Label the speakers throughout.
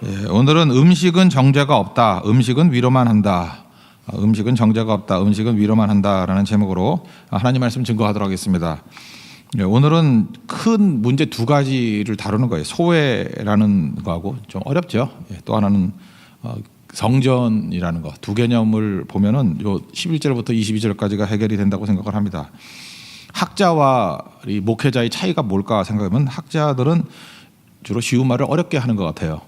Speaker 1: 오늘은 음식은 정죄가 없다. 음식은 위로만 한다. 음식은 정죄가 없다. 음식은 위로만 한다라는 제목으로 하나님 말씀 증거하도록 하겠습니다. 오늘은 큰 문제 두 가지를 다루는 거예요. 소외라는 거하고 좀 어렵죠. 또 하나는 성전이라는 거. 두 개념을 보면은 요 11절부터 22절까지가 해결이 된다고 생각을 합니다. 학자와 이 목회자의 차이가 뭘까 생각하면 학자들은 주로 쉬운 말을 어렵게 하는 것 같아요.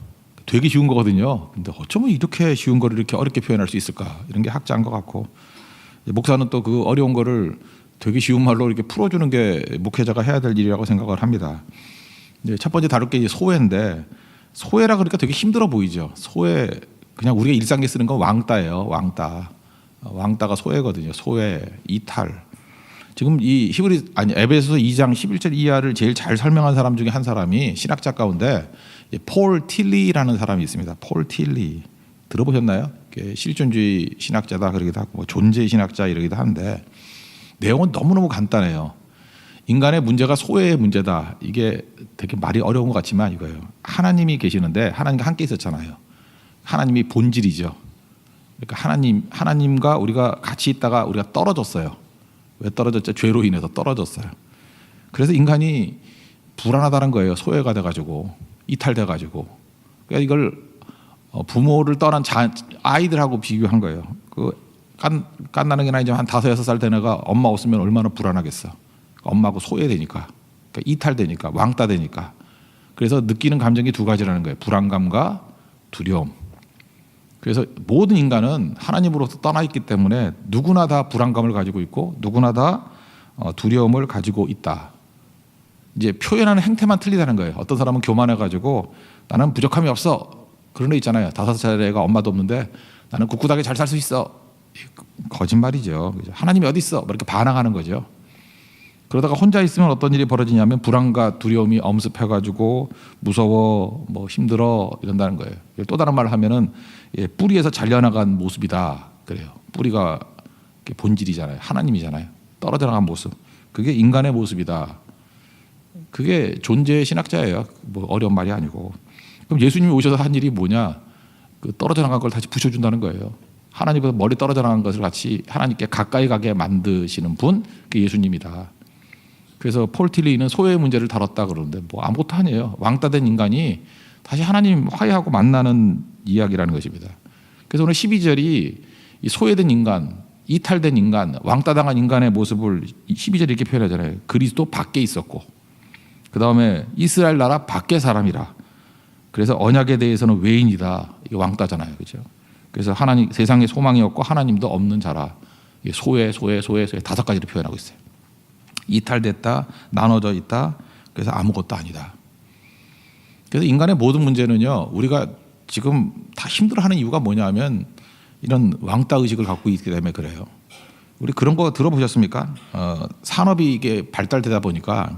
Speaker 1: 되게 쉬운 거거든요. 근데 어쩌면 이렇게 쉬운 거를 이렇게 어렵게 표현할 수 있을까? 이런 게 학자인 것 같고, 목사는 또 그 어려운 거를 되게 쉬운 말로 이렇게 풀어주는 게 목회자가 해야 될 일이라고 생각을 합니다. 첫 번째 다룰 게 이제 소외인데, 소외라 그러니까 되게 힘들어 보이죠. 소외, 그냥 우리가 일상에 쓰는 건 왕따예요. 왕따. 왕따가 소외거든요. 소외, 이탈. 지금 이 에베소서 2장 11절 이하를 제일 잘 설명한 사람 중에 한 사람이 신학자 가운데 폴 틸리라는 사람이 있습니다. 폴 틸리 들어보셨나요? 실존주의 신학자다 그러기도 하고 뭐 존재 신학자 이러기도 하는데 내용은 너무너무 간단해요. 인간의 문제가 소외의 문제다. 이게 되게 말이 어려운 것 같지만 이거예요. 하나님이 계시는데 하나님과 함께 있었잖아요. 하나님이 본질이죠. 그러니까 하나님과 우리가 같이 있다가 우리가 떨어졌어요. 왜 떨어졌죠? 죄로 인해서 떨어졌어요. 그래서 인간이 불안하다는 거예요. 소외가 돼가지고 이탈돼가지고. 그러니까 이걸 부모를 떠난 아이들하고 비교한 거예요. 깐나는 게 아니지만 한 5, 6살 된 애가 엄마 없으면 얼마나 불안하겠어. 엄마하고 소외되니까, 그러니까 이탈되니까, 왕따되니까. 그래서 느끼는 감정이 두 가지라는 거예요. 불안감과 두려움. 그래서 모든 인간은 하나님으로부터 떠나 있기 때문에 누구나 다 불안감을 가지고 있고 누구나 다 두려움을 가지고 있다. 이제 표현하는 행태만 틀리다는 거예요. 어떤 사람은 교만해가지고 나는 부족함이 없어. 그런 애 있잖아요. 5살 애가 엄마도 없는데 나는 꿋꿋하게 잘 살 수 있어. 거짓말이죠. 하나님이 어디 있어? 이렇게 반항하는 거죠. 그러다가 혼자 있으면 어떤 일이 벌어지냐면 불안과 두려움이 엄습해가지고 무서워, 뭐 힘들어 이런다는 거예요. 또 다른 말을 하면은 뿌리에서 잘려나간 모습이다 그래요. 뿌리가 본질이잖아요. 하나님이잖아요. 떨어져 나간 모습. 그게 인간의 모습이다. 그게 존재의 신학자예요. 뭐 어려운 말이 아니고. 그럼 예수님이 오셔서 한 일이 뭐냐? 그 떨어져 나간 걸 다시 부셔준다는 거예요. 하나님보다 멀리 떨어져 나간 것을 같이 하나님께 가까이 가게 만드시는 분, 그게 예수님이다. 그래서 폴 틸리는 소외의 문제를 다뤘다 그러는데 뭐 아무것도 아니에요. 왕따된 인간이 다시 하나님 화해하고 만나는 이야기라는 것입니다. 그래서 오늘 12절이 이 소외된 인간, 이탈된 인간, 왕따당한 인간의 모습을 12절에 이렇게 표현하잖아요. 그리스도 밖에 있었고 그 다음에 이스라엘 나라 밖의 사람이라. 그래서 언약에 대해서는 외인이다. 이게 왕따잖아요. 그렇죠? 그래서 하나님 세상에 소망이 없고 하나님도 없는 자라. 소외 5가지를 표현하고 있어요. 이탈됐다, 나눠져 있다, 그래서 아무것도 아니다. 그래서 인간의 모든 문제는요, 우리가 지금 다 힘들어하는 이유가 뭐냐면 이런 왕따 의식을 갖고 있기 때문에 그래요. 우리 그런 거 들어보셨습니까? 산업이 이게 발달되다 보니까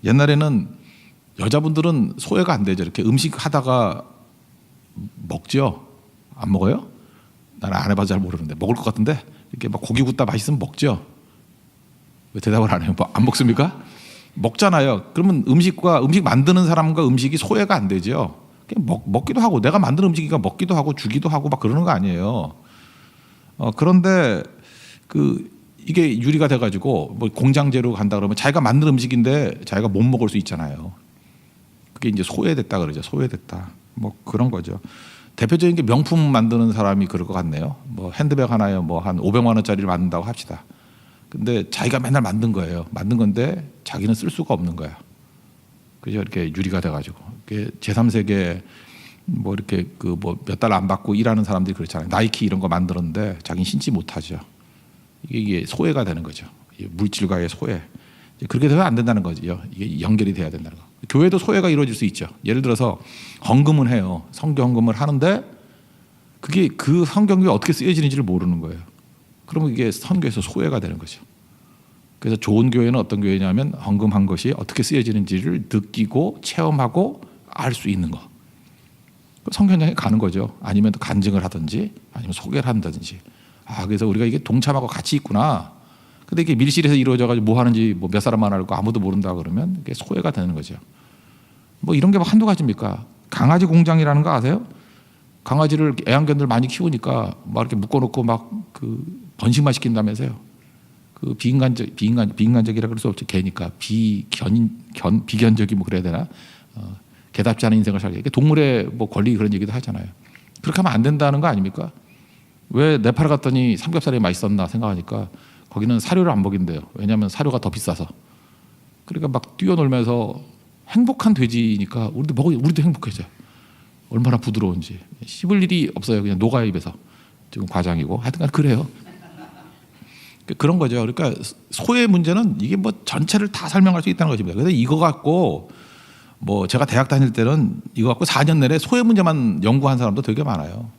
Speaker 1: 옛날에는 여자분들은 소외가 안 되죠. 이렇게 음식 하다가 먹죠. 안 먹어요? 나는 안 해봐서 잘 모르는데 먹을 것 같은데 이렇게 막 고기 굽다 맛있으면 먹죠. 왜 대답을 안 해요? 뭐 안 먹습니까? 먹잖아요. 그러면 음식 만드는 사람과 음식이 소외가 안 되죠. 그냥 먹기도 하고 내가 만든 음식이니까 먹기도 하고 주기도 하고 막 그러는 거 아니에요. 그런데 이게 유리가 돼가지고 뭐 공장제로 간다 그러면 자기가 만든 음식인데 자기가 못 먹을 수 있잖아요. 그게 이제 소외됐다 그러죠. 소외됐다. 뭐 그런 거죠. 대표적인 게 명품 만드는 사람이 그럴 것 같네요. 뭐 핸드백 하나에 뭐 한 500만 원짜리를 만든다고 합시다. 근데 자기가 맨날 만든 거예요. 만든 건데 자기는 쓸 수가 없는 거야. 그죠? 이렇게 유리가 돼가지고. 제3세계 뭐 이렇게 뭐 몇 달 안 받고 일하는 사람들이 그렇잖아요. 나이키 이런 거 만들었는데 자기는 신지 못하죠. 이게 소외가 되는 거죠. 물질과의 소외. 그렇게 되면 안 된다는 거죠. 이게 연결이 돼야 된다는 거. 교회도 소외가 이루어질 수 있죠. 예를 들어서 헌금은 해요. 성교 헌금을 하는데 그게 그 성경이 어떻게 쓰여지는지를 모르는 거예요. 그러면 이게 선교에서 소외가 되는 거죠. 그래서 좋은 교회는 어떤 교회냐면 헌금한 것이 어떻게 쓰여지는지를 느끼고 체험하고 알 수 있는 거. 선교 현장에 가는 거죠. 아니면 또 간증을 하든지 아니면 소개를 한다든지. 그래서 우리가 이게 동참하고 같이 있구나. 근데 이게 밀실에서 이루어져가지고 뭐 하는지 뭐 몇 사람만 알고 아무도 모른다 그러면 이게 소외가 되는 거죠. 뭐 이런 게 뭐 한두 가지입니까? 강아지 공장이라는 거 아세요? 강아지를 애완견들 많이 키우니까 막 이렇게 묶어놓고 막 그 번식만 시킨다면서요. 그 비인간적이라 그럴 수 없지. 개니까 비견적이 뭐 그래야 되나? 개답지 않은 인생을 살게. 동물의 뭐 권리 그런 얘기도 하잖아요. 그렇게 하면 안 된다는 거 아닙니까? 왜 네팔 갔더니 삼겹살이 맛있었나 생각하니까 거기는 사료를 안 먹인대요. 왜냐하면 사료가 더 비싸서. 그러니까 막 뛰어놀면서 행복한 돼지니까 우리도 행복해져요. 얼마나 부드러운지. 씹을 일이 없어요. 그냥 녹아요 입에서. 지금 과장이고 하여튼간 그래요. 그런 거죠. 그러니까 소의 문제는 이게 뭐 전체를 다 설명할 수 있다는 것입니다. 그래서 이거 갖고 뭐 제가 대학 다닐 때는 이거 갖고 4년 내내 소의 문제만 연구한 사람도 되게 많아요.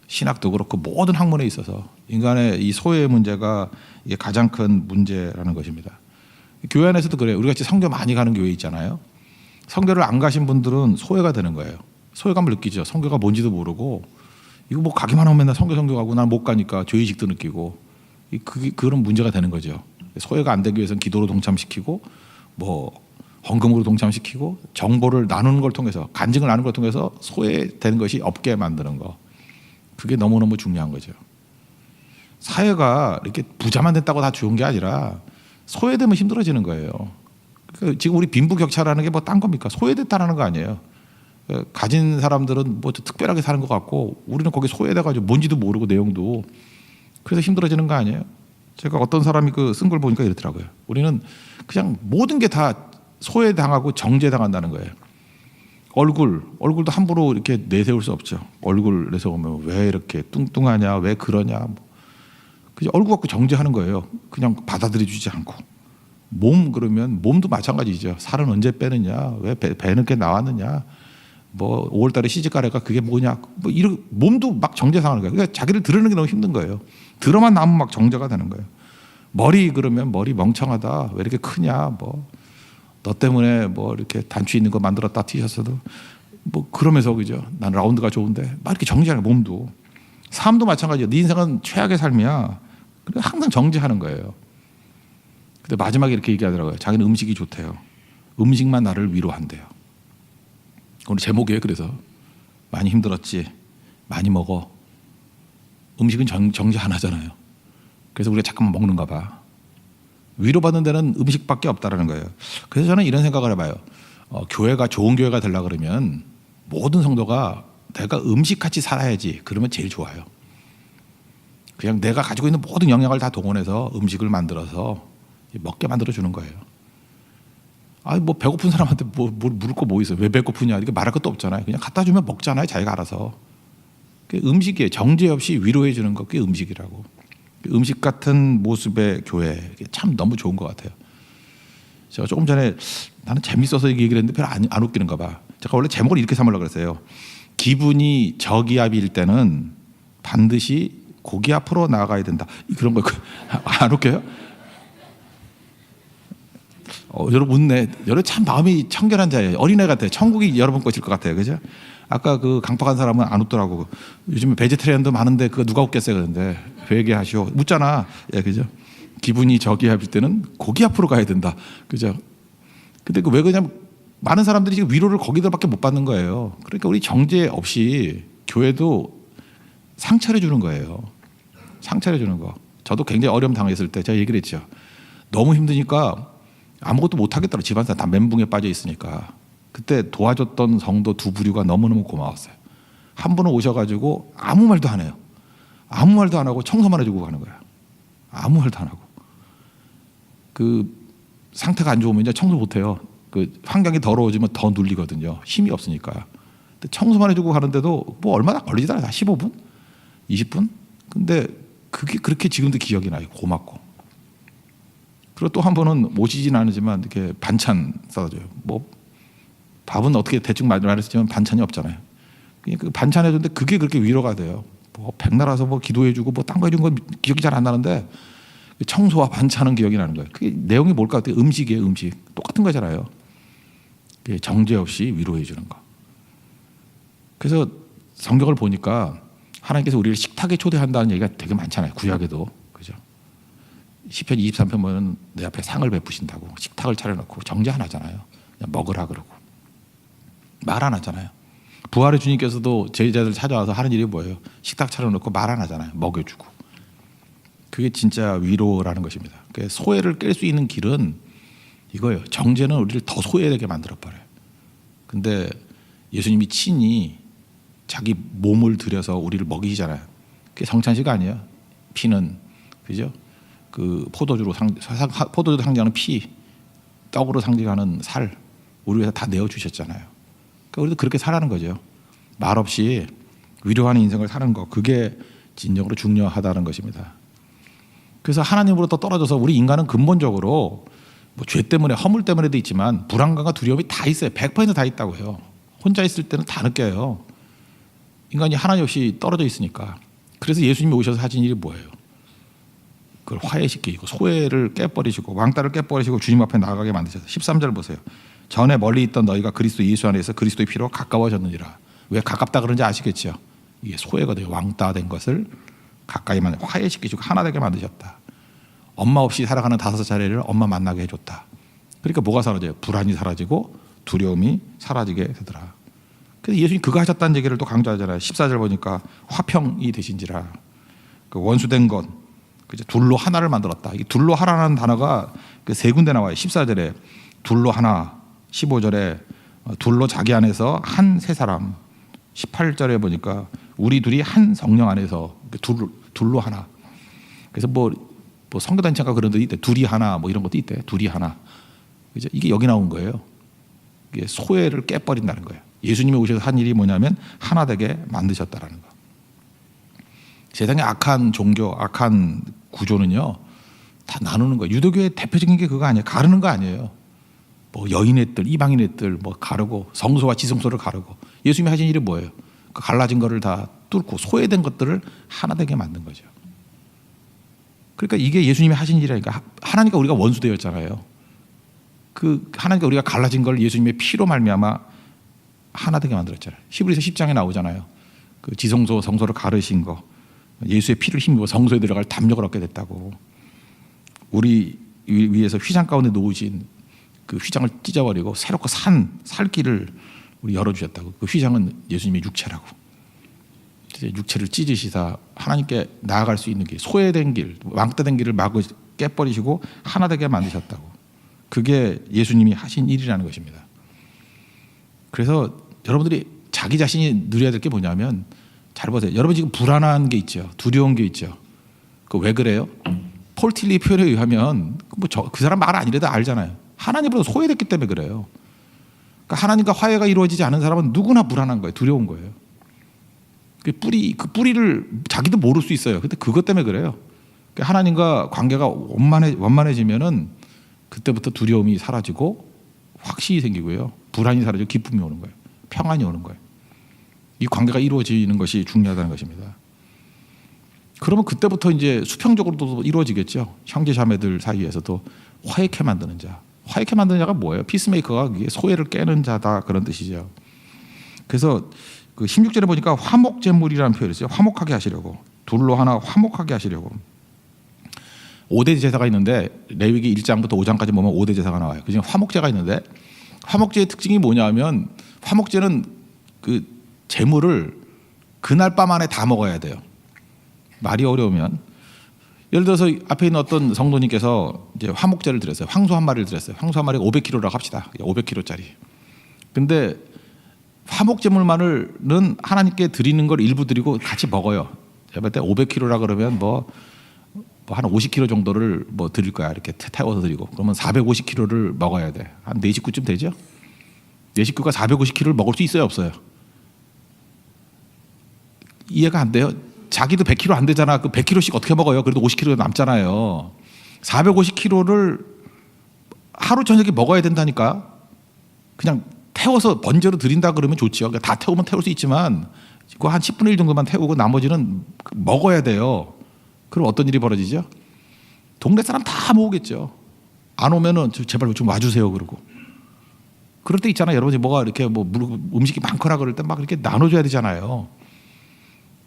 Speaker 1: 신학도 그렇고 모든 학문에 있어서 인간의 이 소의 문제가 이게 가장 큰 문제라는 것입니다. 교회 안에서도 그래요. 우리 같이 성교 많이 가는 교회 있잖아요. 성교를 안 가신 분들은 소외가 되는 거예요. 소외감을 느끼죠. 성교가 뭔지도 모르고 이거 뭐 가기만 하면 맨날 성교 가고 난 못 가니까 죄의식도 느끼고 그런 문제가 되는 거죠. 소외가 안 되기 위해서는 기도로 동참시키고 뭐 헌금으로 동참시키고 정보를 나누는 걸 통해서 간증을 나누는 걸 통해서 소외되는 것이 없게 만드는 거. 그게 너무너무 중요한 거죠. 사회가 이렇게 부자만 됐다고 다 좋은 게 아니라 소외되면 힘들어지는 거예요. 그러니까 지금 우리 빈부격차라는 게 뭐 딴 겁니까? 소외됐다라는 거 아니에요. 가진 사람들은 뭐 특별하게 사는 것 같고 우리는 거기 소외돼가지고 뭔지도 모르고 내용도 그래서 힘들어지는 거 아니에요? 제가 어떤 사람이 쓴 걸 보니까 이렇더라고요. 우리는 그냥 모든 게 다 소외당하고 정죄당한다는 거예요. 얼굴도 함부로 이렇게 내세울 수 없죠. 얼굴 내세우면 왜 이렇게 뚱뚱하냐, 왜 그러냐. 그냥 얼굴 갖고 정죄하는 거예요. 그냥 받아들여주지 않고. 몸 그러면 몸도 마찬가지죠. 살은 언제 빼느냐, 왜 배는 꽤 나왔느냐. 뭐 5월달에 시집가래가 그게 뭐냐. 뭐 이런 몸도 막 정죄당하는 거예요. 그러니까 자기를 드러내는 게 너무 힘든 거예요. 들어만 나면 막 정죄가 되는 거예요. 머리 그러면 머리 멍청하다. 왜 이렇게 크냐. 뭐 너 때문에 뭐 이렇게 단추 있는 거 만들었다 티셔츠도 뭐 그러면서 그죠. 난 라운드가 좋은데 막 이렇게 정죄하는 몸도. 삶도 마찬가지예요. 네 인생은 최악의 삶이야. 그러니까 항상 정죄하는 거예요. 근데 마지막에 이렇게 얘기하더라고요. 자기는 음식이 좋대요. 음식만 나를 위로한대요. 오늘 제목이에요. 그래서 많이 힘들었지. 많이 먹어. 음식은 정죄 하나잖아요. 그래서 우리가 잠깐만 먹는가 봐. 위로받는 데는 음식밖에 없다라는 거예요. 그래서 저는 이런 생각을 해봐요. 교회가 좋은 교회가 되려고 그러면 모든 성도가 내가 음식같이 살아야지. 그러면 제일 좋아요. 그냥 내가 가지고 있는 모든 영역을 다 동원해서 음식을 만들어서 먹게 만들어주는 거예요. 아니 뭐 배고픈 사람한테 뭐 물을 거 뭐 있어요. 왜 배고프냐. 이렇게 말할 것도 없잖아요. 그냥 갖다 주면 먹잖아요. 자기가 알아서. 그게 음식이에요. 정죄 없이 위로해 주는 거 그게 음식이라고. 음식 같은 모습의 교회 참 너무 좋은 것 같아요. 제가 조금 전에 나는 재밌어서 얘기를 했는데 별로 안 웃기는가 봐. 제가 원래 제목을 이렇게 삼으려고 그랬어요. 기분이 저기압일 때는 반드시 고기 앞으로 나아가야 된다. 그런 거 안 웃겨요? 여러분 웃네. 여러분 참 마음이 청결한 자예요. 어린애 같아요. 천국이 여러분 것일 것 같아요. 그죠? 아까 그 강박한 사람은 안 웃더라고. 요즘에 베지테리언도 많은데 그거 누가 웃겠어요. 그런데 회개하시오. 묻잖아. 예, 그죠? 기분이 저기압일 때는 고기 앞으로 가야 된다. 그죠? 근데 왜 그러냐면 많은 사람들이 지금 위로를 거기들밖에 못 받는 거예요. 그러니까 우리 정죄 없이 교회도 상처를 주는 거예요. 상처를 주는 거. 저도 굉장히 어려움 당했을 때 제가 얘기를 했죠. 너무 힘드니까 아무것도 못 하겠더라고요. 집안사 다 멘붕에 빠져 있으니까. 그때 도와줬던 성도 두 부류가 너무너무 고마웠어요. 한 분은 오셔가지고 아무 말도 안 해요. 아무 말도 안 하고 청소만 해주고 가는 거예요. 아무 말도 안 하고. 그 상태가 안 좋으면 이제 청소 못 해요. 그 환경이 더러워지면 더 눌리거든요. 힘이 없으니까. 근데 청소만 해주고 가는데도 뭐 얼마나 걸리지 않아요. 15분? 20분? 근데 그게 그렇게 지금도 기억이 나요. 고맙고. 그리고 또 한 번은 오시진 않으지만 이렇게 반찬 싸줘요. 뭐 밥은 어떻게 대충 말했지만 반찬이 없잖아요. 그 반찬 해줬는데 그게 그렇게 위로가 돼요. 뭐 백날아서 뭐 기도해주고 뭐 딴 거 해준 건 기억이 잘 안 나는데 청소와 반찬은 기억이 나는 거예요. 그게 내용이 뭘까? 어떻게 음식이에요, 음식. 똑같은 거잖아요. 정죄 없이 위로해 주는 거. 그래서 성경을 보니까 하나님께서 우리를 식탁에 초대한다는 얘기가 되게 많잖아요. 구약에도. 그죠? 시편 23편 보면 내 앞에 상을 베푸신다고 식탁을 차려놓고 정죄 안 하잖아요. 그냥 먹으라 그러고. 말 안 하잖아요. 부활의 주님께서도 제자들 찾아와서 하는 일이 뭐예요? 식탁 차려놓고 말 안 하잖아요. 먹여주고. 그게 진짜 위로라는 것입니다. 그러니까 소외를 깰 수 있는 길은 이거예요. 정죄는 우리를 더 소외되게 만들어버려요. 근데 예수님이 친히 자기 몸을 들여서 우리를 먹이시잖아요. 그게 성찬식 아니에요. 피는, 그죠? 그 포도주로 상징하는 피, 떡으로 상징하는 살, 우리 위해서 다 내어주셨잖아요. 그러니까 우리도 그렇게 살라는 거죠. 말 없이 위로하는 인생을 사는 거, 그게 진정으로 중요하다는 것입니다. 그래서 하나님으로부터 떨어져서 우리 인간은 근본적으로 뭐 죄 때문에, 허물 때문에도 있지만 불안감과 두려움이 다 있어요. 100%다 있다고 해요. 혼자 있을 때는 다 느껴요. 인간이 하나님 없이 떨어져 있으니까. 그래서 예수님이 오셔서 하신 일이 뭐예요? 그걸 화해시키고 소외를 깨버리시고 왕따를 깨버리시고 주님 앞에 나아가게 만드셨어요. 13절 보세요. 전에 멀리 있던 너희가 그리스도 예수 안에서 그리스도의 피로 가까워졌느니라. 왜 가깝다 그런지 아시겠죠? 이게 소외거든요. 왕따된 것을 가까이 화해시키시고 하나 되게 만드셨다. 엄마 없이 살아가는 5살짜리를 엄마 만나게 해줬다. 그러니까 뭐가 사라져요? 불안이 사라지고 두려움이 사라지게 되더라. 그래서 예수님 그거 하셨다는 얘기를 또 강조하잖아요. 14절 보니까 화평이 되신지라. 그 원수된 것, 둘로 하나를 만들었다. 이 둘로 하나라는 단어가 세 군데 나와요. 14절에 둘로 하나, 15절에 둘로 자기 안에서 한 세 사람, 18절에 보니까 우리 둘이 한 성령 안에서 둘로 하나. 그래서 뭐 선교단체가 그런 데 있대. 둘이 하나 뭐 이런 것도 있대. 둘이 하나. 그죠? 이게 여기 나온 거예요. 이게 소외를 깨버린다는 거예요. 예수님이 오셔서 한 일이 뭐냐면 하나 되게 만드셨다라는 거. 세상의 악한 종교, 악한 구조는요 다 나누는 거예요. 유대교의 대표적인 게 그거 아니에요. 가르는 거 아니에요. 뭐 여인애들, 이방인애들 뭐 가르고 성소와 지성소를 가르고. 예수님이 하신 일이 뭐예요? 그 갈라진 거를 다 뚫고 소외된 것들을 하나 되게 만든 거죠. 그러니까 이게 예수님이 하신 일이니까. 하나님과 우리가 원수되었잖아요. 그 하나님과 우리가 갈라진 걸 예수님의 피로 말미암아 하나 되게 만들었잖아요. 히브리서 10장에 나오잖아요. 그 지성소 성소를 가르신 거, 예수의 피를 힘입어 성소에 들어갈 담력을 얻게 됐다고. 우리 위에서 휘장 가운데 놓으신 그 휘장을 찢어버리고 새롭고 살 길을 우리 열어주셨다고. 그 휘장은 예수님의 육체라고. 육체를 찢으시다 하나님께 나아갈 수 있는 길, 소외된 길, 왕따된 길을 마구 깨버리시고 하나 되게 만드셨다고. 그게 예수님이 하신 일이라는 것입니다. 그래서 여러분들이 자기 자신이 누려야 될 게 뭐냐면, 잘 보세요. 여러분 지금 불안한 게 있죠. 두려운 게 있죠. 그 왜 그래요? 폴 틸리 표현에 의하면 그 사람 말 아니래도 알잖아요. 하나님으로부터 소외됐기 때문에 그래요. 그러니까 하나님과 화해가 이루어지지 않은 사람은 누구나 불안한 거예요. 두려운 거예요. 그 뿌리를 자기도 모를 수 있어요. 근데 그것 때문에 그래요. 그러니까 하나님과 관계가 원만해지면은 그때부터 두려움이 사라지고 확신이 생기고요. 불안이 사라지고 기쁨이 오는 거예요. 평안이 오는 거예요. 이 관계가 이루어지는 것이 중요하다는 것입니다. 그러면 그때부터 이제 수평적으로도 이루어지겠죠. 형제 자매들 사이에서도 화해케 만드는 자. 화해케 만드는 자가 뭐예요? 피스메이커가 소외를 깨는 자다, 그런 뜻이죠. 그래서 그 16절에 보니까 화목제물이라는 표현이 있어요. 화목하게 하시려고. 둘로 하나 화목하게 하시려고. 5대 제사가 있는데 레위기 1장부터 5장까지 보면 5대 제사가 나와요. 그중에 화목제가 있는데, 화목제의 특징이 뭐냐면 화목제는 그 제물을 그날 밤 안에 다 먹어야 돼요. 말이 어려우면, 예를 들어서 앞에 있는 어떤 성도님께서 이제 화목제를 드렸어요. 황소 한 마리를 드렸어요. 황소 한 마리가 500kg라고 합시다. 500kg짜리. 근데 화목제물만은 하나님께 드리는 걸 일부 드리고 같이 먹어요. 제가 볼 때 500kg라 그러면 뭐 한 50kg 정도를 뭐 드릴 거야. 이렇게 태워서 드리고. 그러면 450kg를 먹어야 돼. 한 4식구쯤 되죠? 4식구가 450kg를 먹을 수 있어요, 없어요? 이해가 안 돼요? 자기도 100kg 안 되잖아. 그 100kg씩 어떻게 먹어요? 그래도 50kg 남잖아요. 450kg를 하루 저녁에 먹어야 된다니까. 그냥 태워서 번제로 드린다 그러면 좋지요. 그러니까 다 태우면 태울 수 있지만 그거 한 10분의 1 정도만 태우고 나머지는 먹어야 돼요. 그럼 어떤 일이 벌어지죠? 동네 사람 다 모으겠죠. 안 오면은 제발 좀 와주세요 그러고. 그럴 때 있잖아요. 여러분이 뭐가 이렇게 뭐 음식이 많거나 그럴 때 막 이렇게 나눠줘야 되잖아요.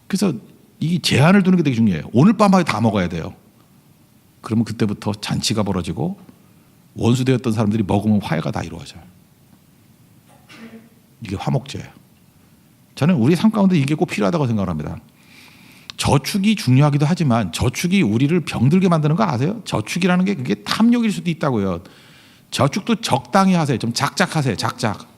Speaker 1: 그래서 이 제한을 두는 게 되게 중요해요. 오늘 밤에 다 먹어야 돼요. 그러면 그때부터 잔치가 벌어지고 원수되었던 사람들이 먹으면 화해가 다 이루어져요. 이게 화목제예요. 저는 우리 삶 가운데 이게 꼭 필요하다고 생각을 합니다. 저축이 중요하기도 하지만 저축이 우리를 병들게 만드는 거 아세요? 저축이라는 게 그게 탐욕일 수도 있다고요. 저축도 적당히 하세요. 좀 작작 하세요. 작작.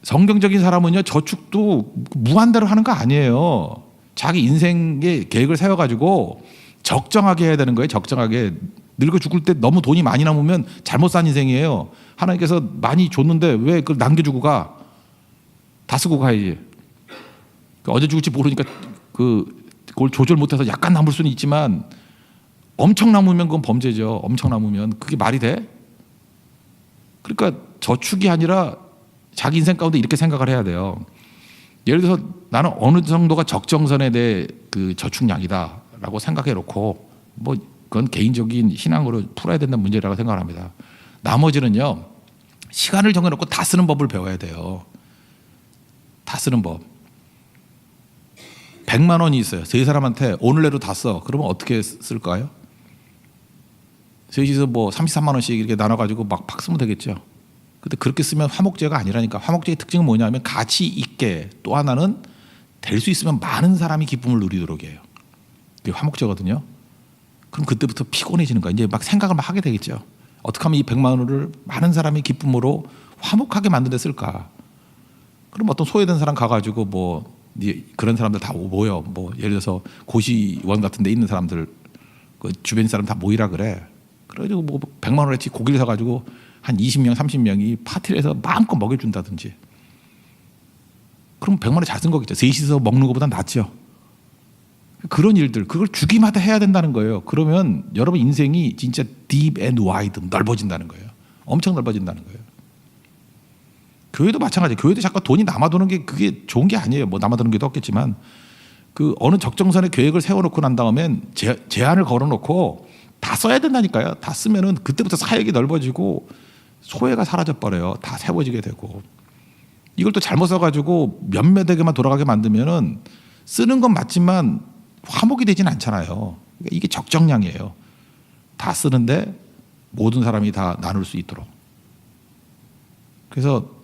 Speaker 1: 성경적인 사람은요, 저축도 무한대로 하는 거 아니에요. 자기 인생의 계획을 세워가지고 적정하게 해야 되는 거예요. 적정하게. 늙어 죽을 때 너무 돈이 많이 남으면 잘못 산 인생이에요. 하나님께서 많이 줬는데 왜 그걸 남겨주고 가? 다 쓰고 가야지. 어제 죽을지 모르니까 그걸 조절 못해서 약간 남을 수는 있지만 엄청 남으면 그건 범죄죠. 엄청 남으면 그게 말이 돼? 그러니까 저축이 아니라 자기 인생 가운데 이렇게 생각을 해야 돼요. 예를 들어서 나는 어느 정도가 적정선에 대해 그 저축량이다라고 생각해 놓고 뭐 그건 개인적인 신앙으로 풀어야 된다는 문제라고 생각을 합니다. 나머지는요, 시간을 정해놓고 다 쓰는 법을 배워야 돼요. 다 쓰는 법. 100만 원이 있어요. 세 사람한테 오늘 내로 다 써. 그러면 어떻게 쓸까요? 셋이서 뭐 33만 원씩 이렇게 나눠가지고 막 쓰면 되겠죠. 근데 그렇게 쓰면 화목제가 아니라니까. 화목제의 특징은 뭐냐면 가치 있게, 또 하나는 될 수 있으면 많은 사람이 기쁨을 누리도록 해요. 그게 화목제거든요. 그럼 그때부터 피곤해지는 거야. 이제 막 생각을 막 하게 되겠죠. 어떻게 하면 이 100만 원을 많은 사람이 기쁨으로 화목하게 만든 데 쓸까? 그럼 어떤 소외된 사람 가가지고 뭐 그런 사람들 다 모여. 뭐 예를 들어서 고시원 같은 데 있는 사람들, 그 주변 사람 다 모이라 그래. 그래가지고 뭐 100만 원어치 고기를 사가지고 한 20명, 30명이 파티를 해서 마음껏 먹여준다든지. 그럼 100만 원 잘 쓴 거겠죠. 셋이서 먹는 것보다 낫죠. 그런 일들, 그걸 주기마다 해야 된다는 거예요. 그러면 여러분 인생이 진짜 deep and wide, 넓어진다는 거예요. 엄청 넓어진다는 거예요. 교회도 마찬가지예요. 교회도 자꾸 돈이 남아도는 게 그게 좋은 게 아니에요. 뭐 남아도는 게도 없겠지만 그 어느 적정선의 계획을 세워놓고 난 다음엔 제한을 걸어놓고 다 써야 된다니까요. 다 쓰면은 그때부터 사역이 넓어지고 소외가 사라져 버려요. 다 세워지게 되고. 이걸 또 잘못 써가지고 몇몇에게만 돌아가게 만들면은 쓰는 건 맞지만 화목이 되진 않잖아요. 그러니까 이게 적정량이에요. 다 쓰는데 모든 사람이 다 나눌 수 있도록. 그래서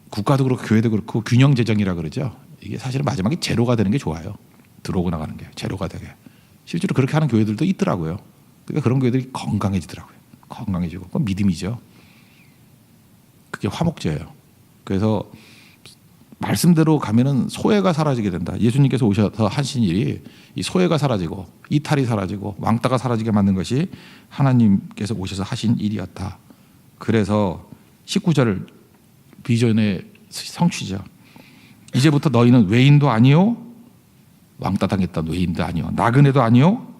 Speaker 1: 국가도 그렇고 교회도 그렇고 균형 재정이라 그러죠. 이게 사실은 마지막에 제로가 되는 게 좋아요. 들어오고 나가는 게 제로가 되게. 실제로 그렇게 하는 교회들도 있더라고요. 그러니까 그런 교회들이 건강해지더라고요. 건강해지고. 그건 믿음이죠. 그게 화목제예요. 그래서 말씀대로 가면은 소외가 사라지게 된다. 예수님께서 오셔서 하신 일이 이 소외가 사라지고 이탈이 사라지고 왕따가 사라지게 만든 것이 하나님께서 오셔서 하신 일이었다. 그래서 19절 비전의 성취죠. 이제부터 너희는 외인도 아니요, 왕따 당했던 외인도 아니요, 나그네도 아니요,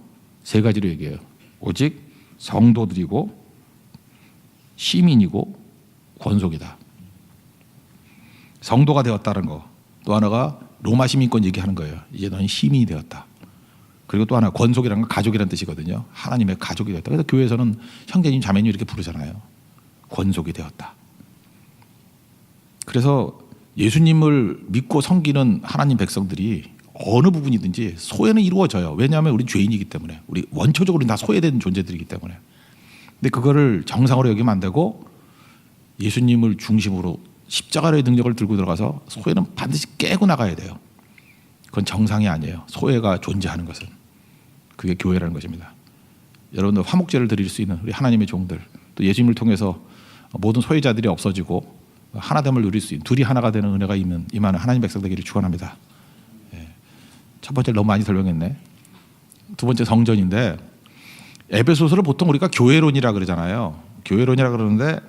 Speaker 1: 세 가지로 얘기해요. 오직 성도들이고 시민이고 권속이다. 성도가 되었다는 거. 또 하나가 로마 시민권 얘기하는 거예요. 이제 너는 시민이 되었다. 그리고 또 하나 권속이라는 건 가족이라는 뜻이거든요. 하나님의 가족이 되었다. 그래서 교회에서는 형제님 자매님 이렇게 부르잖아요. 권속이 되었다. 그래서 예수님을 믿고 섬기는 하나님 백성들이 어느 부분이든지 소외는 이루어져요. 왜냐하면 우리 죄인이기 때문에. 우리 원초적으로 다 소외된 존재들이기 때문에. 근데 그거를 정상으로 여기면 안 되고 예수님을 중심으로 십자가의 능력을 들고 들어가서 소외는 반드시 깨고 나가야 돼요. 그건 정상이 아니에요. 소외가 존재하는 것은. 그게 교회라는 것입니다. 여러분들 화목제를 드릴 수 있는 우리 하나님의 종들, 또 예수님을 통해서 모든 소외자들이 없어지고 하나됨을 누릴 수 있는, 둘이 하나가 되는 은혜가 임하는 하나님 백성 되기를 축원합니다. 첫 번째 너무 많이 설명했네. 두 번째 성전인데, 에베소서를 보통 우리가 교회론이라 그러잖아요. 교회론이라 그러는데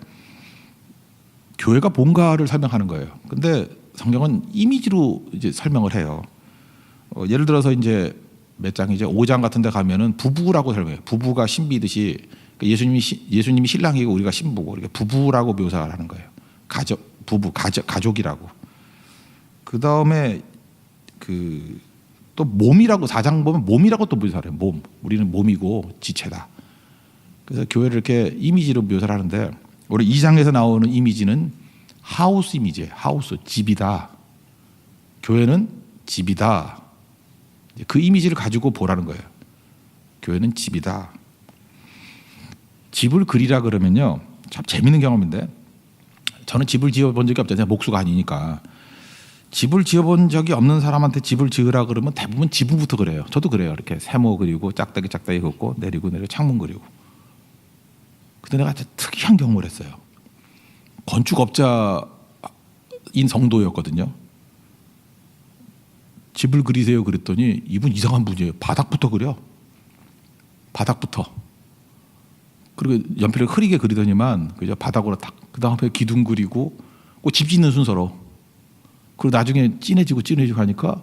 Speaker 1: 교회가 뭔가를 설명하는 거예요. 근데 성경은 이미지로 이제 설명을 해요. 예를 들어서 이제 몇 장이죠? 5장 같은 데 가면은 부부라고 설명해요. 부부가 신비듯이 예수님이 신랑이고 우리가 신부고 이렇게 부부라고 묘사를 하는 거예요. 가족이라고. 그 다음에 또 몸이라고 4장 보면 몸이라고 또 묘사를 해요. 몸. 우리는 몸이고 지체다. 그래서 교회를 이렇게 이미지로 묘사를 하는데 우리 2장에서 나오는 이미지는 하우스 이미지예요. 하우스, 집이다. 교회는 집이다. 그 이미지를 가지고 보라는 거예요. 교회는 집이다. 집을 그리라 그러면요, 참 재밌는 경험인데, 저는 집을 지어본 적이 없잖아요. 목수가 아니니까. 집을 지어본 적이 없는 사람한테 집을 지으라 그러면 대부분 지붕부터 그래요. 저도 그래요. 이렇게 세모 그리고 짝대기 긋고 내리고 창문 그리고. 근데 내가 특이한 경험을 했어요. 건축업자인 성도였거든요. 집을 그리세요 그랬더니 이분 이상한 분이에요. 바닥부터 그려. 바닥부터. 그리고 연필을 흐리게 그리더니만 그죠? 바닥으로 딱 그다음에 기둥 그리고 집 짓는 순서로. 그리고 나중에 진해지고 하니까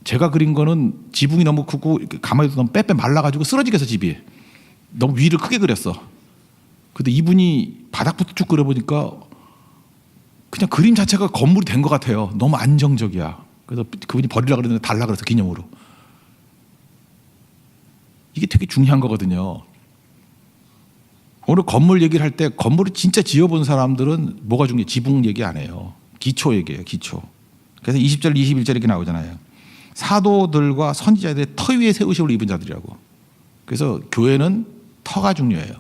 Speaker 1: 제가 그린 거는 지붕이 너무 크고 가만히 있으면 빼빼 말라가지고 쓰러지겠어 집이. 너무 위를 크게 그렸어. 근데 이분이 바닥부터 쭉 그려보니까 그냥 그림 자체가 건물이 된 것 같아요. 너무 안정적이야. 그래서 그분이 버리려고 그랬는데 달라 그래서 기념으로. 이게 되게 중요한 거거든요. 오늘 건물 얘기를 할 때 건물을 진짜 지어본 사람들은 뭐가 중요해? 지붕 얘기 안 해요. 기초 얘기예요. 기초. 그래서 20절 21절 이렇게 나오잖아요. 사도들과 선지자들의 터 위에 세우심을 입은 자들이라고. 그래서 교회는 터가 중요해요.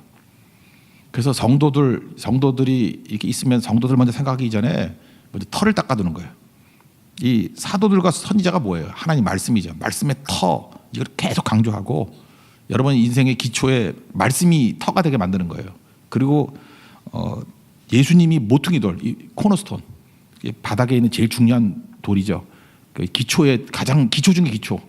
Speaker 1: 그래서 성도들이 이렇게 있으면 성도들 먼저 생각하기 전에 먼저 터를 닦아두는 거예요. 이 사도들과 선지자가 뭐예요? 하나님 말씀이죠. 말씀의 터 이걸 계속 강조하고 여러분 인생의 기초에 말씀이 터가 되게 만드는 거예요. 그리고 예수님이 모퉁이 돌, 이 코너스톤, 바닥에 있는 제일 중요한 돌이죠. 그 기초의 가장 기초 중의 기초.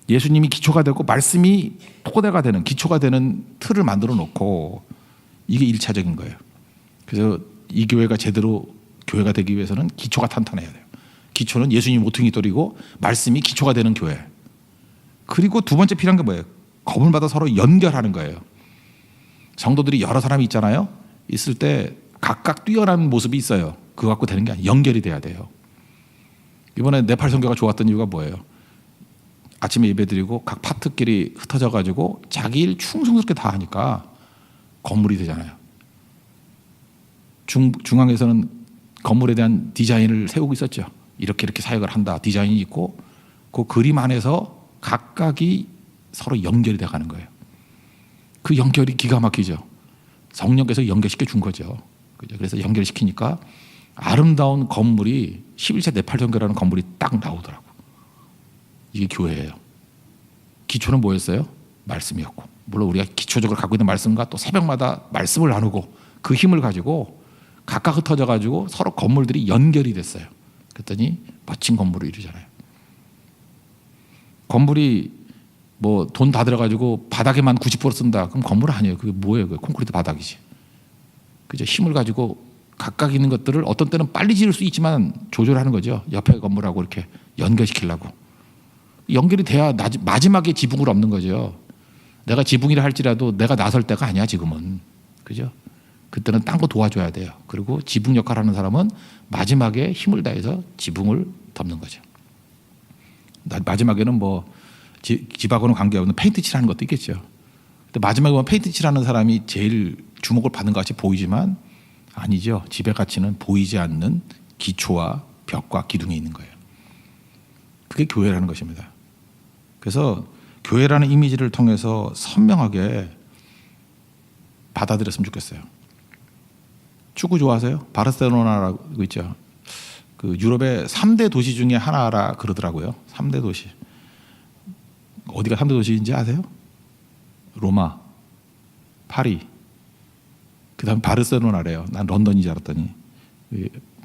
Speaker 1: 예수님이 기초가 되고 말씀이 토대가 되는 기초가 되는 틀을 만들어 놓고 이게 1차적인 거예요. 그래서 이 교회가 제대로 교회가 되기 위해서는 기초가 탄탄해야 돼요. 기초는 예수님 모퉁이 돌이고 말씀이 기초가 되는 교회. 그리고 두 번째 필요한 게 뭐예요? 겁을 받아 서로 연결하는 거예요. 성도들이 여러 사람이 있잖아요. 있을 때 각각 뛰어난 모습이 있어요. 그거 갖고 되는 게 아니에요. 연결이 돼야 돼요. 이번에 네팔 선교가 좋았던 이유가 뭐예요? 아침에 예배드리고 각 파트끼리 흩어져 가지고 자기 일 충성스럽게 다 하니까 건물이 되잖아요. 중앙에서는 건물에 대한 디자인을 세우고 있었죠. 이렇게 사역을 한다. 디자인이 있고 그 그림 안에서 각각이 서로 연결이 돼가는 거예요. 그 연결이 기가 막히죠. 성령께서 연결시켜 준 거죠. 그래서 연결시키니까 아름다운 건물이 11세 네팔 선교라는 건물이 딱 나오더라고. 이게 교회예요. 기초는 뭐였어요? 말씀이었고, 물론 우리가 기초적으로 갖고 있는 말씀과 또 새벽마다 말씀을 나누고 그 힘을 가지고 각각 흩어져 가지고 서로 건물들이 연결이 됐어요. 그랬더니 멋진 건물을 이루잖아요. 건물이 뭐 돈 다 들어가지고 바닥에만 90% 쓴다. 그럼 건물 아니에요. 그게 뭐예요? 그게 콘크리트 바닥이지. 그죠? 힘을 가지고 각각 있는 것들을 어떤 때는 빨리 지을 수 있지만 조절하는 거죠. 옆에 건물하고 이렇게 연결시키려고. 연결이 돼야 마지막에 지붕을 엎는 거죠. 내가 지붕이라 할지라도 내가 나설 때가 아니야 지금은. 그죠? 그때는 딴 거 도와줘야 돼요. 그리고 지붕 역할을 하는 사람은 마지막에 힘을 다해서 지붕을 덮는 거죠. 마지막에는 뭐 집하고는 관계없는 페인트 칠하는 것도 있겠죠. 근데 마지막에 보면 페인트 칠하는 사람이 제일 주목을 받는 것 같이 보이지만 아니죠. 집의 가치는 보이지 않는 기초와 벽과 기둥에 있는 거예요. 그게 교회라는 것입니다. 그래서 교회라는 이미지를 통해서 선명하게 받아들였으면 좋겠어요. 축구 좋아하세요? 바르셀로나라고 있죠. 그 유럽의 3대 도시 중에 하나라 그러더라고요. 3대 도시. 어디가 3대 도시인지 아세요? 로마, 파리, 그다음 바르셀로나래요. 난 런던인 줄 알았더니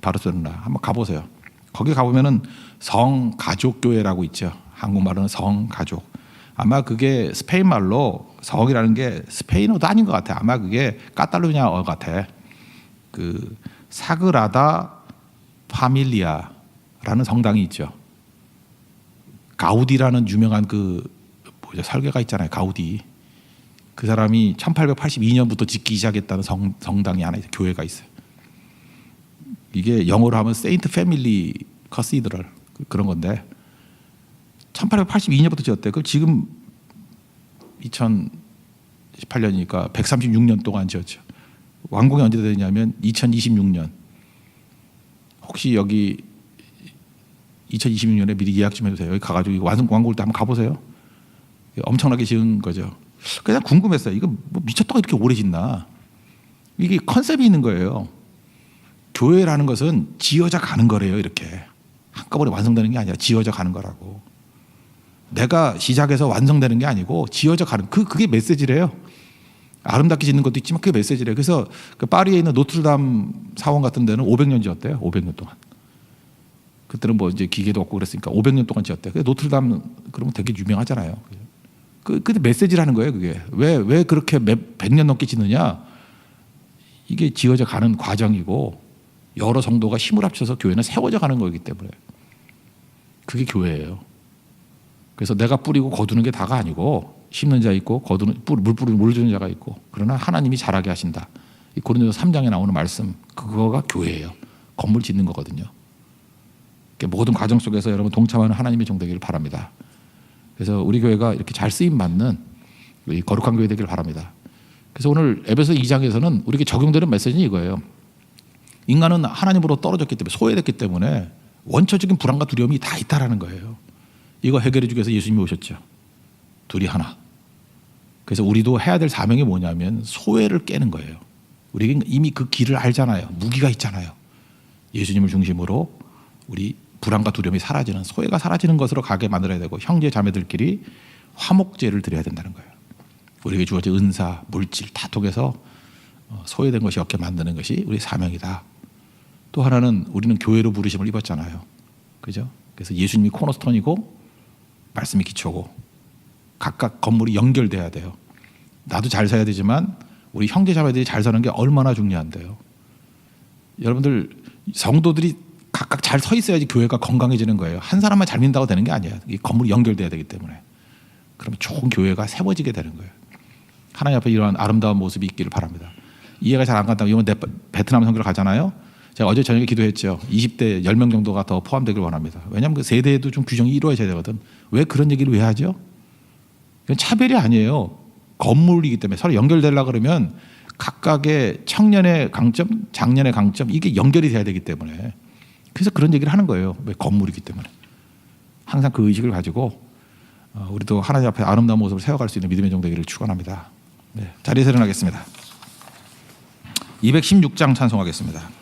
Speaker 1: 바르셀로나 한번 가보세요. 거기 가보면은 성가족교회라고 있죠. 한국말로는 성가족. 아마 그게 스페인 말로 성이라는 게 스페인어도 아닌 것 같아. 아마 그게 카탈루냐어 같아. 그 사그라다 파밀리아라는 성당이 있죠. 가우디라는 유명한 그 설계가 있잖아요. 가우디. 그 사람이 1882년부터 짓기 시작했다는 성당이 하나 있어요. 교회가 있어요. 이게 영어로 하면 세인트 패밀리 커시드럴 그런 건데 1882년부터 지었대. 그 지금 2018년이니까 136년 동안 지었죠. 완공이 언제 되냐면 2026년. 혹시 여기 2026년에 미리 예약 좀 해주세요. 여기 가가지고 완공을 때 한번 가보세요. 엄청나게 지은 거죠. 그냥 궁금했어요. 이거 뭐 미쳤다고 이렇게 오래 짓나? 이게 컨셉이 있는 거예요. 교회라는 것은 지어져 가는 거래요. 이렇게 한꺼번에 완성되는 게 아니라 지어져 가는 거라고. 내가 시작해서 완성되는 게 아니고 지어져 가는 그게 메시지래요. 아름답게 짓는 것도 있지만 그게 메시지래요. 그래서 그 파리에 있는 노트르담 사원 같은 데는 500년 지었대요. 500년 동안. 그때는 뭐 이제 기계도 없고 그랬으니까 500년 동안 지었대요. 노트르담 그러면 되게 유명하잖아요. 근데 메시지라는 거예요. 그게 왜 그렇게 100년 넘게 짓느냐? 이게 지어져 가는 과정이고 여러 성도가 힘을 합쳐서 교회는 세워져 가는 거기 때문에 그게 교회예요. 그래서 내가 뿌리고 거두는 게 다가 아니고 심는 자 있고 거두는 물 뿌리고 물 주는 자가 있고 그러나 하나님이 자라게 하신다. 이 고린도서 3장에 나오는 말씀 그거가 교회예요. 건물 짓는 거거든요. 모든 과정 속에서 여러분 동참하는 하나님의 종 되기를 바랍니다. 그래서 우리 교회가 이렇게 잘 쓰임 받는 거룩한 교회 되기를 바랍니다. 그래서 오늘 에베소 2장에서는 우리에게 적용되는 메시지는 이거예요. 인간은 하나님으로 떨어졌기 때문에 소외됐기 때문에 원초적인 불안과 두려움이 다 있다라는 거예요. 이거 해결해 주기 위해서 예수님이 오셨죠. 둘이 하나. 그래서 우리도 해야 될 사명이 뭐냐면 소외를 깨는 거예요. 우리는 이미 그 길을 알잖아요. 무기가 있잖아요. 예수님을 중심으로 우리 불안과 두려움이 사라지는 소외가 사라지는 것으로 가게 만들어야 되고 형제 자매들끼리 화목제를 드려야 된다는 거예요. 우리에게 주어진 은사, 물질 다 통해서 소외된 것이 없게 만드는 것이 우리 사명이다. 또 하나는 우리는 교회로 부르심을 입었잖아요. 그죠? 그래서 예수님이 코너스톤이고 말씀이 기초고 각각 건물이 연결돼야 돼요. 나도 잘 살아야 되지만 우리 형제 자매들이 잘 사는 게 얼마나 중요한데요. 여러분들 성도들이 각각 잘 서 있어야지 교회가 건강해지는 거예요. 한 사람만 잘 믿는다고 되는 게 아니에요. 이 건물이 연결돼야 되기 때문에. 그러면 좋은 교회가 세워지게 되는 거예요. 하나님 앞에 이러한 아름다운 모습이 있기를 바랍니다. 이해가 잘 안 간다고 이번 베트남 선교를 가잖아요. 제가 어제 저녁에 기도했죠. 20대 10명 정도가 더 포함되길 원합니다. 왜냐하면 그 세대에도 좀 규정이 이루어져야 되거든. 왜 그런 얘기를 왜 하죠? 이건 차별이 아니에요. 건물이기 때문에 서로 연결되려고 그러면 각각의 청년의 강점, 장년의 강점 이게 연결이 돼야 되기 때문에 그래서 그런 얘기를 하는 거예요. 왜 건물이기 때문에. 항상 그 의식을 가지고 우리도 하나님 앞에 아름다운 모습을 세워갈 수 있는 믿음의 종 되기를 축원합니다. 네, 자리에서 일어나겠습니다. 216장 찬송하겠습니다.